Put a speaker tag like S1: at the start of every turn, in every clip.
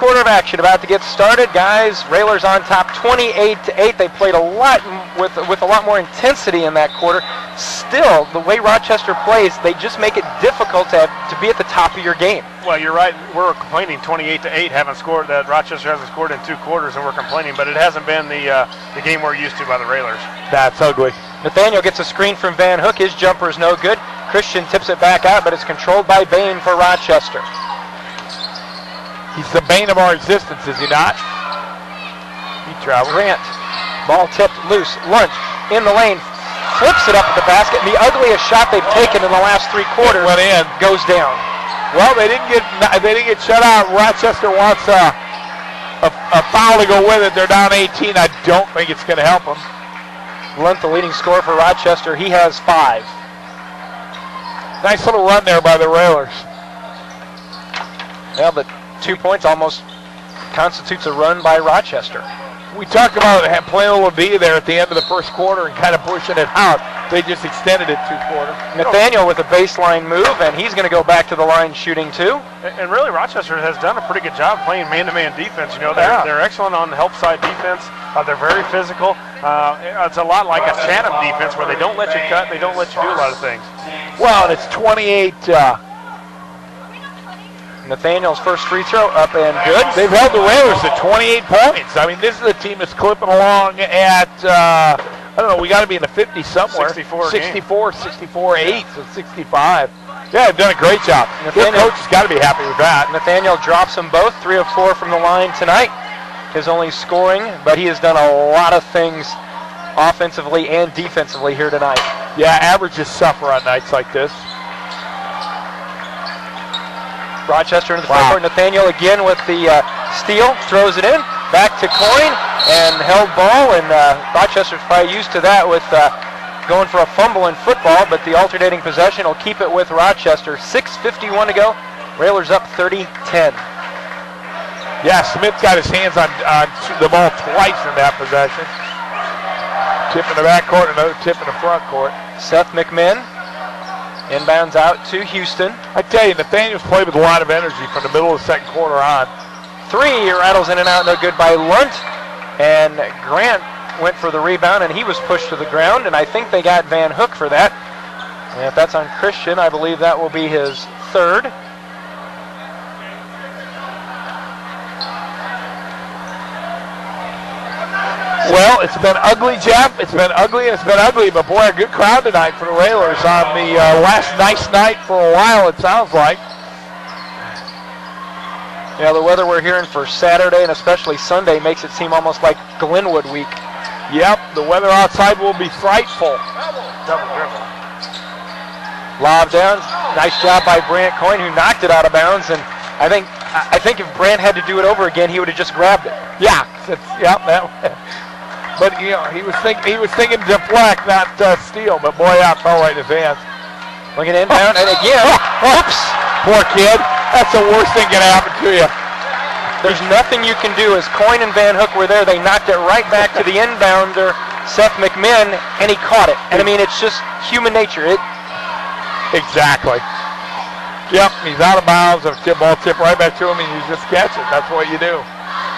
S1: quarter of action about to get started, guys. Railers on top 28-8. They played a lot with a lot more intensity in that quarter. Still, the way Rochester plays, they just make it difficult to be at the top of your game.
S2: Well, you're right. We're complaining 28-8 haven't scored, that Rochester hasn't scored in 2 quarters, and we're complaining, but it hasn't been the game we're used to by the Railers.
S3: That's ugly.
S1: Nathaniel gets a screen from Van Hook. His jumper is no good. Christian tips it back out, but it's controlled by Bain for Rochester.
S3: He's the bane of our existence, is he not? He travels.
S1: Grant, ball tipped loose. Lunch in the lane, flips it up at the basket, and the ugliest shot they've taken in the last 3 quarters
S3: went in.
S1: Goes down.
S3: Well, they didn't get shut out. Rochester wants a foul to go with it. They're down 18. I don't think it's going to help them.
S1: Lunt, the leading scorer for Rochester, he has 5.
S3: Nice little run there by the Railers.
S1: Well, the 2 points almost constitutes a run by Rochester.
S3: We talked about playing a little D there at the end of the first quarter and kind of pushing it out. They just extended it 2 quarters.
S1: Nathaniel with a baseline move, and he's going to go back to the line shooting 2.
S2: And really, Rochester has done a pretty good job playing man-to-man defense. You know, they're excellent on the help side defense. They're very physical. It's a lot like a Chatham defense where they don't let you cut, they don't let you do a lot of things.
S3: Well, and it's 28.
S1: Nathaniel's first free throw up and good.
S3: They've held the Railers to 28 points. I mean, this is a team that's clipping along at, I don't know, we got to be in the 50s somewhere. 64, 8, so 65. Yeah, they've done a great job. Their coach has got to be happy with that.
S1: Nathaniel drops them both, 3 of 4 from the line tonight. His only scoring, but he has done a lot of things offensively and defensively here tonight.
S3: Yeah, averages suffer on nights like this.
S1: Rochester into the front court. Nathaniel again with the steal, throws it in, back to Coyne, and held ball, and Rochester's probably used to that with going for a fumble in football, but the alternating possession will keep it with Rochester. 6:51 to go. Railers up 30-10.
S3: Yeah, Smith got his hands on the ball twice in that possession. Tip in the back court, another tip in the front court.
S1: Seth McMinn inbounds out to Houston.
S3: I tell you, Nathaniel's played with a lot of energy from the middle of the second quarter on.
S1: 3 rattles in and out, no good by Lunt. And Grant went for the rebound, and he was pushed to the ground, and I think they got Van Hook for that. And if that's on Christian, I believe that will be his 3rd.
S3: Well, it's been ugly, Jeff. It's been ugly, and it's been ugly, but boy, a good crowd tonight for the Railers on the last nice night for a while, it sounds like.
S1: Yeah, the weather we're hearing for Saturday and especially Sunday makes it seem almost like Glenwood week.
S3: Yep, the weather outside will be frightful.
S2: Double dribble.
S1: Lob down. Nice job by Brant Coyne, who knocked it out of bounds, and I think if Brant had to do it over again, he would have just grabbed it.
S3: Yeah, but you know, he was thinking deflect, not steal. But boy, that fell right in his hands.
S1: Looking inbound, and again, oops!
S3: Poor kid. That's the worst thing can happen to you.
S1: There's nothing you can do. As Coyne and Van Hook were there, they knocked it right back to the inbounder, Seth McMinn, and he caught it. And I mean, it's just human nature.
S3: Exactly. Yep, he's out of bounds. A ball tip right back to him, and you just catch it. That's what you do.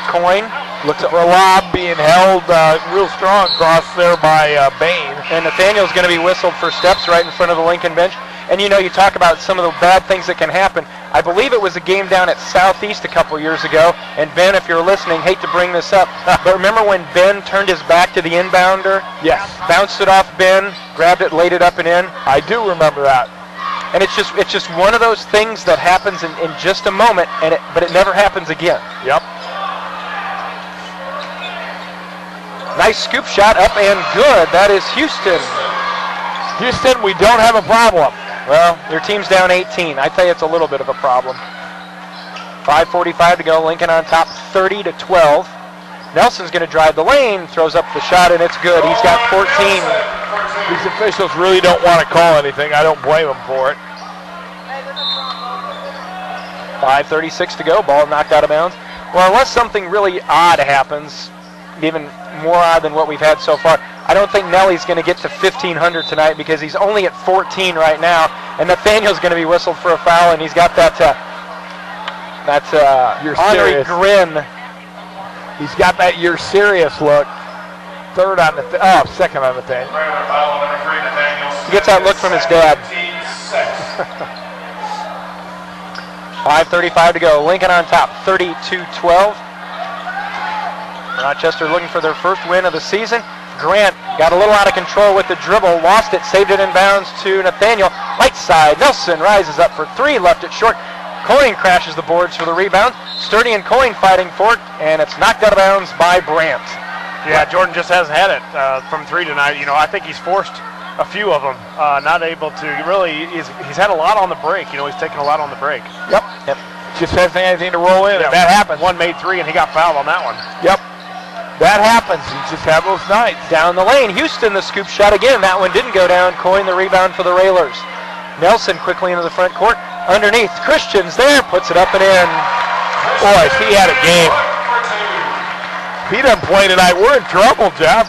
S1: Coyne
S3: looks for a lob being held real strong across there by Bain.
S1: And Nathaniel's going to be whistled for steps right in front of the Lincoln bench. And you know, you talk about some of the bad things that can happen. I believe it was a game down at Southeast a couple years ago. And Ben, if you're listening, hate to bring this up, but remember when Ben turned his back to the inbounder?
S3: Yes.
S1: Bounced it off Ben, grabbed it, laid it up and in.
S3: I do remember that.
S1: And it's just one of those things that happens in just a moment, but it never happens again.
S3: Yep.
S1: Nice scoop shot up and good. That is Houston.
S3: Houston, we don't have a problem.
S1: Well, your team's down 18. I tell you, it's a little bit of a problem. 5:45 to go. Lincoln on top, 30-12. Nelson's going to drive the lane, throws up the shot, and it's good. He's got 14.
S3: These officials really don't want to call anything. I don't blame them for it.
S1: 5:36 to go. Ball knocked out of bounds. Well, unless something really odd happens, even more odd than what we've had so far, I don't think Nelly's going to get to 1,500 tonight because he's only at 14 right now, and Nathaniel's going to be whistled for a foul, and he's got that That's Henry Grin.
S3: He's got that "you're serious" look. Second on Nathaniel.
S1: He gets that look from his dad. 5:35 to go. Lincoln on top, 32-12. Rochester looking for their first win of the season. Grant got a little out of control with the dribble, lost it, saved it in bounds to Nathaniel. Right side, Nelson rises up for three, left it short. Coyne crashes the boards for the rebound. Sturdy and Coyne fighting for it, and it's knocked out of bounds by Brandt.
S2: Yeah, Jordan just hasn't had it from three tonight. You know, I think he's forced a few of them, not able to really. He's had a lot on the break. You know, he's taken a lot on the break.
S3: Yep. Just hasn't anything to roll in, and that happens.
S2: One made three, and he got fouled on that one.
S3: Yep. That happens. You just have those nights.
S1: Down the lane, Houston the scoop shot again. That one didn't go down. Coyne the rebound for the Railers. Nelson quickly into the front court. Underneath, Christian's there, puts it up and in.
S3: Boy, he had a game. He doesn't play tonight. We're in trouble, Jeff.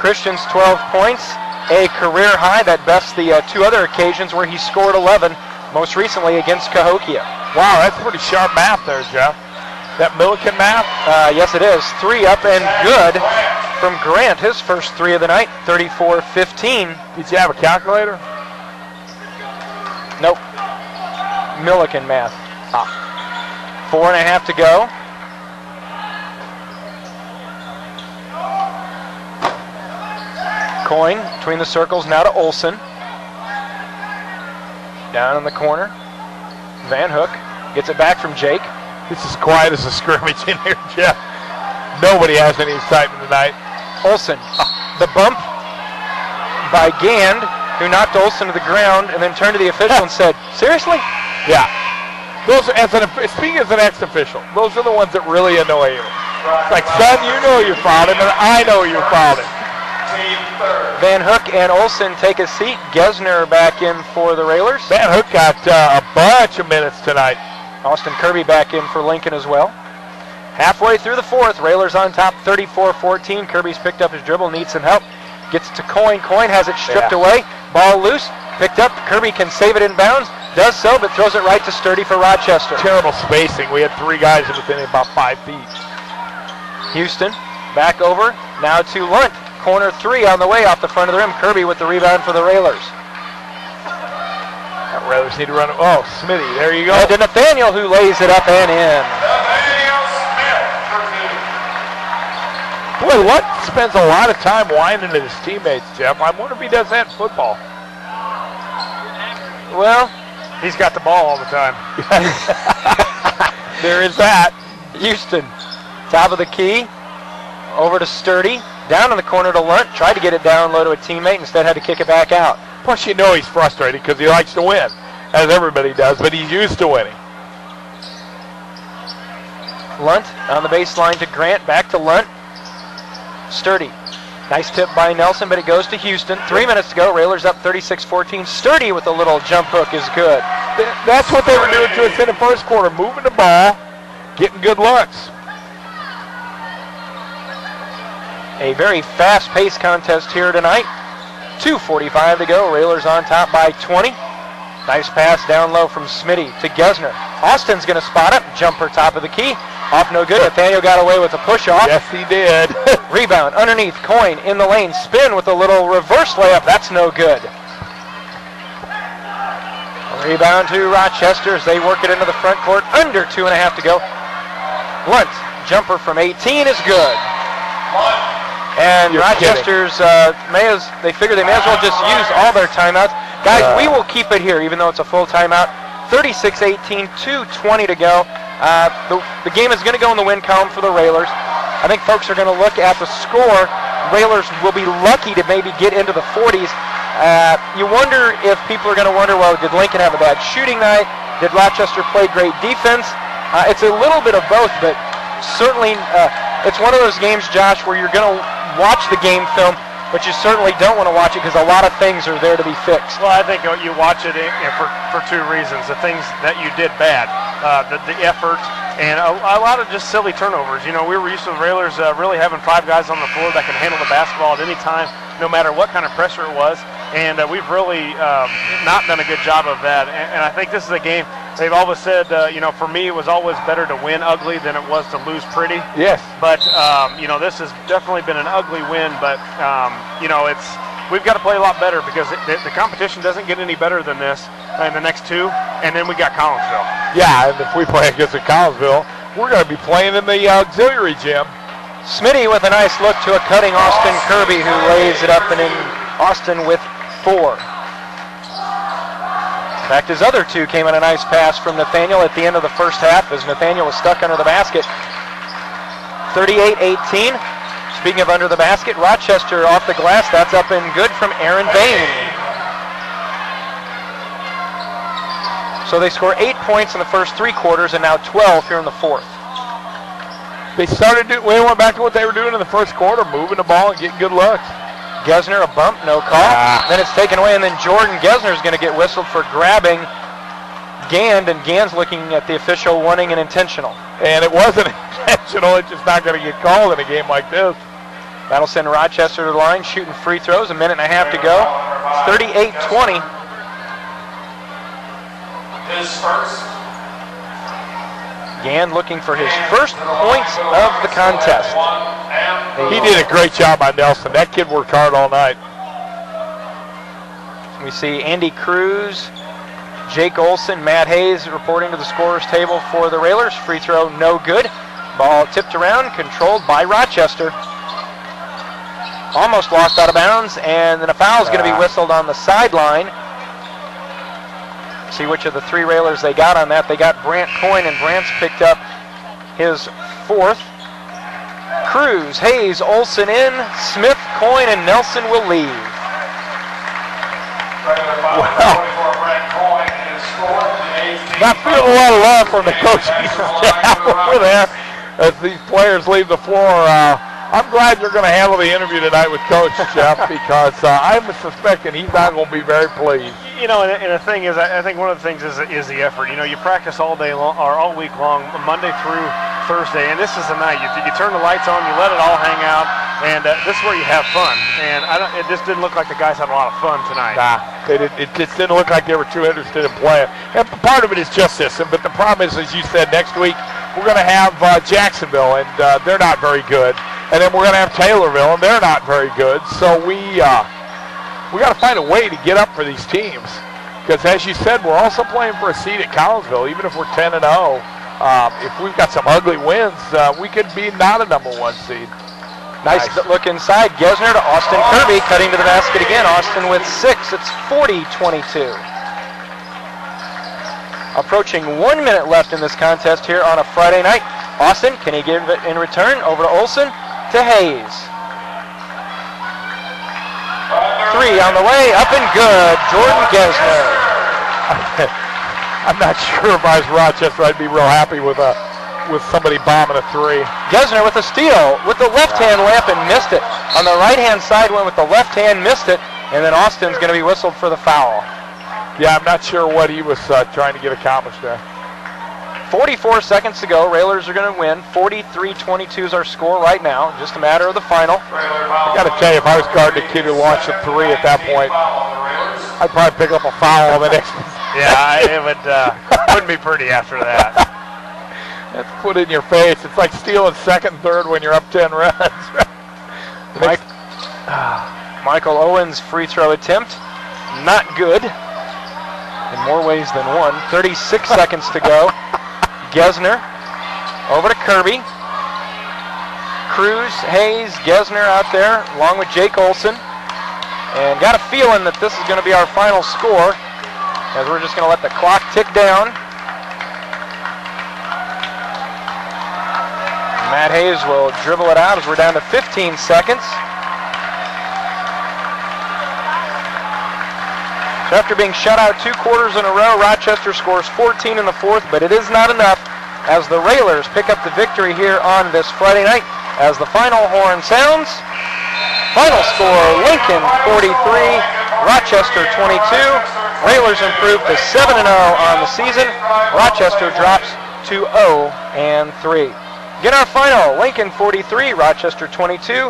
S1: Christian's 12 points, a career high that bests the two other occasions where he scored 11, most recently against Cahokia.
S3: Wow, that's pretty sharp math there, Jeff. That Milliken math?
S1: Yes, it is. 3 up and good from Grant, his first 3 of the night, 34-15.
S3: Did you have a calculator?
S1: Nope. Milliken math. 4.5 to go. Coyne between the circles now to Olson. Down in the corner. Van Hook gets it back from Jake.
S3: This is quiet as a scrimmage in here, Jeff. Nobody has any excitement tonight.
S1: Olson, the bump by Gand, who knocked Olson to the ground and then turned to the official and said, "Seriously?"
S3: Yeah. Those, speaking as an ex-official, those are the ones that really annoy you. It's like, son, you know you fouled him, and I know you fouled him.
S1: Van Hook and Olson take a seat. Gesner back in for the Railers.
S3: Van Hook got a bunch of minutes tonight.
S1: Austin Kirby back in for Lincoln as well. Halfway through the fourth, Railers on top, 34-14. Kirby's picked up his dribble, needs some help. Gets to Coyne. Coyne has it stripped away. Ball loose, picked up. Kirby can save it in bounds. Does so, but throws it right to Sturdy for Rochester.
S3: Terrible spacing. We had 3 guys within about 5 feet.
S1: Houston back over. Now to Lunt. Corner 3 on the way off the front of the rim. Kirby with the rebound for the Railers.
S3: Railers need to run. Oh, Smitty, there you go.
S1: And to Nathaniel, who lays it up and in.
S3: Boy, Lunt spends a lot of time whining at his teammates, Jeff. I wonder if he does that in football.
S1: Well,
S2: he's got the ball all the time.
S3: There is that.
S1: Houston, top of the key. Over to Sturdy. Down in the corner to Lunt. Tried to get it down low to a teammate. Instead had to kick it back out.
S3: Plus, you know he's frustrated because he likes to win, as everybody does, but he's used to winning.
S1: Lunt on the baseline to Grant. Back to Lunt. Sturdy. Nice tip by Nelson, but it goes to Houston. 3 minutes to go. Railers up 36-14. Sturdy with a little jump hook is good.
S3: That's what they were doing to us in the first quarter. Moving the ball, getting good looks.
S1: A very fast-paced contest here tonight. 2:45 to go. Railers on top by 20. Nice pass down low from Smitty to Gesner. Austin's going to spot it. Jumper top of the key. Off no good. Nathaniel got away with a push-off.
S3: Yes, he did.
S1: Rebound underneath. Coyne in the lane. Spin with a little reverse layup. That's no good. Rebound to Rochester as they work it into the front court. Under 2.5 to go. Lunt. Jumper from 18 is good. And
S3: You're
S1: Rochester's, they figure they may as well just use all their timeouts. Guys, we will keep it here, even though it's a full timeout. 36-18, 2:20 to go. The game is going to go in the win column for the Railers. I think folks are going to look at the score. Railers will be lucky to maybe get into the 40s. You wonder if people are going to wonder, well, did Lincoln have a bad shooting night? Did Rochester play great defense? It's a little bit of both, but certainly it's one of those games, Josh, where you're going to watch the game film, but you certainly don't want to watch it because a lot of things are there to be fixed.
S2: Well, I think you watch it for 2 reasons. The things that you did bad, the effort, and a lot of just silly turnovers. You know, we were used to the Railers really having 5 guys on the floor that can handle the basketball at any time, no matter what kind of pressure it was. And we've really not done a good job of that. And I think this is a game they've always said, you know, for me it was always better to win ugly than it was to lose pretty.
S3: Yes.
S2: But, you know, this has definitely been an ugly win, but, you know, we've got to play a lot better because the competition doesn't get any better than this in the next two, and then we got Collinsville.
S3: Yeah, and if we play against Collinsville, we're going to be playing in the auxiliary gym.
S1: Smitty with a nice look to a cutting Austin Kirby, who lays it up and in. Austin with 4. In fact, his other 2 came on a nice pass from Nathaniel at the end of the first half as Nathaniel was stuck under the basket. 38-18. Speaking of under the basket, Rochester off the glass. That's up and good from Aaron Bain. So they score 8 points in the first 3 quarters and now 12 here in the fourth.
S3: They went back to what they were doing in the first quarter, moving the ball and getting good looks.
S1: Gesner, a bump, no call. Then it's taken away, and then Jordan Gesner is going to get whistled for grabbing Gand, and Gand's looking at the official wanting an intentional.
S3: And it wasn't intentional. It's just not going to get called in a game like this.
S1: That'll send Rochester to the line, shooting free throws, a minute and a half to go. 38-20.
S4: His first.
S1: Gand looking for his first points of the contest.
S3: He did a great job on Nelson. That kid worked hard all night.
S1: We see Andy Cruz, Jake Olson, Matt Hayes reporting to the scorer's table for the Railers. Free throw no good. Ball tipped around, controlled by Rochester. Almost lost out of bounds, and then a foul is going to be whistled on the sideline. See which of the 3 Railers they got on that. They got Brant Coyne, and Brant's picked up his 4th. Cruz, Hayes, Olson in, Smith, Coyne, and Nelson will leave.
S3: Wow. Not feeling a lot of love from the coaching staff over there as these players leave the floor. I'm glad you're going to handle the interview tonight with Coach Jeff, because I'm suspecting he's not going to be very pleased.
S2: You know, and the thing is, I think one of the things is the effort. You know, you practice all day long, or all week long, Monday through Thursday, and this is the night. You turn the lights on, you let it all hang out, and this is where you have fun. And it just didn't look like the guys had a lot of fun tonight.
S3: Nah, it just didn't look like they were too interested in playing. And part of it is just this, but the problem is, as you said, next week we're going to have Jacksonville, and they're not very good. And then we're going to have Taylorville, and they're not very good. So we got to find a way to get up for these teams. Because as you said, we're also playing for a seed at Collinsville, even if we're 10-0. If we've got some ugly wins, we could be not a number 1 seed.
S1: Nice look inside. Gesner to Austin Kirby, cutting to the basket again. Austin with 6. It's 40-22. Approaching 1 minute left in this contest here on a Friday night. Austin, can he give it in return? Over to Olson, to Hayes. 3 on the way, up and good. Jordan Gesner.
S3: I'm not sure if I was Rochester, I'd be real happy with somebody bombing a 3.
S1: Gesner with a steal with the left hand layup and missed it. On the right hand side, went with the left hand, missed it, and then Austin's going to be whistled for the foul.
S3: Yeah, I'm not sure what he was trying to get accomplished there.
S1: 44 seconds to go. Railers are going to win. 43-22 is our score right now. Just a matter of the final.
S3: I got to tell you, if I was guarding a kid who launched a 3 at that point, I'd probably pick up a foul on the next one.
S2: Yeah, it wouldn't be pretty after that.
S3: That's put in your face. It's like stealing second and third when you're up 10 runs.
S1: Michael Owens' free throw attempt, not good. In more ways than one. 36 seconds to go. Gesner over to Kirby. Cruz, Hayes, Gesner out there along with Jake Olson. And got a feeling that this is going to be our final score, as we're just going to let the clock tick down. Matt Hayes will dribble it out as we're down to 15 seconds. So after being shut out 2 quarters in a row, Rochester scores 14 in the fourth, but it is not enough as the Railers pick up the victory here on this Friday night. As the final horn sounds, final score, Lincoln 43, Rochester 22. Railers improve to 7-0 on the season. Rochester drops to 0-3. Get our final, Lincoln 43, Rochester 22.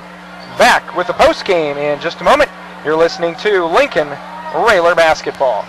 S1: Back with the postgame in just a moment. You're listening to Lincoln Railer Basketball.